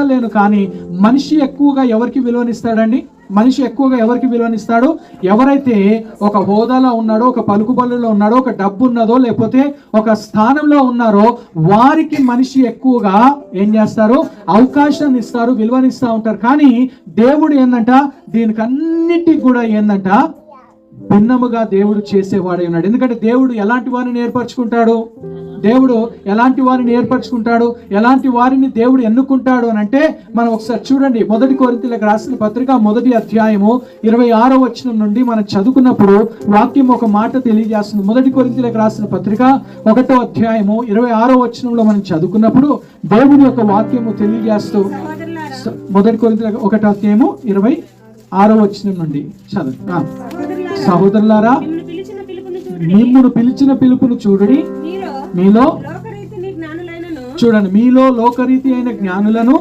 లేను. కానీ మనిషి ఎక్కువగా ఎవరికి విలువనిస్తాడండి? మనిషి ఎక్కువగా ఎవరికి విలువనిస్తాడు? ఎవరైతే ఒక హోదాలో ఉన్నాడో, ఒక పలుకుబడులో ఉన్నాడో, ఒక డబ్బు ఉన్నదో, లేకపోతే ఒక స్థానంలో ఉన్నారో వారికి మనిషి ఎక్కువగా ఏం చేస్తారు? అవకాశాన్ని ఇస్తారు, విలువనిస్తూ ఉంటారు. కానీ దేవుడు ఏందంట, దీనికి అన్నిటికి కూడా ఏందంట, భిన్నముగా దేవుడు చేసేవాడే ఉన్నాడు. ఎందుకంటే దేవుడు ఎలాంటి వారిని ఏర్పరచుకుంటాడు? దేవుడు ఎలాంటి వారిని ఏర్పరచుకుంటాడు? ఎలాంటి వారిని దేవుడు ఎన్నుకుంటాడు అని అంటే, మనం ఒకసారి చూడండి. 1 కొరింథీయులకు రాసిన పత్రిక 1వ అధ్యాయము 26వ వచనం నుండి మనం చదువుకున్నప్పుడు వాక్యం ఒక మాట తెలియజేస్తుంది. 1 కొరింథీయులకు రాసిన పత్రిక 1వ అధ్యాయము 26వ వచనంలో మనం చదువుకున్నప్పుడు దేవుని యొక్క వాక్యము తెలియజేస్తూ, 1 కొరింథీయులకు 1వ అధ్యాయము 26వ వచనం నుండి చదువు. సహోదరులారా, మిమ్మును పిలిచిన పిలుపును చూడుడి, మీలో చూడండి, మీలో లోకరీతి అయిన జ్ఞానులను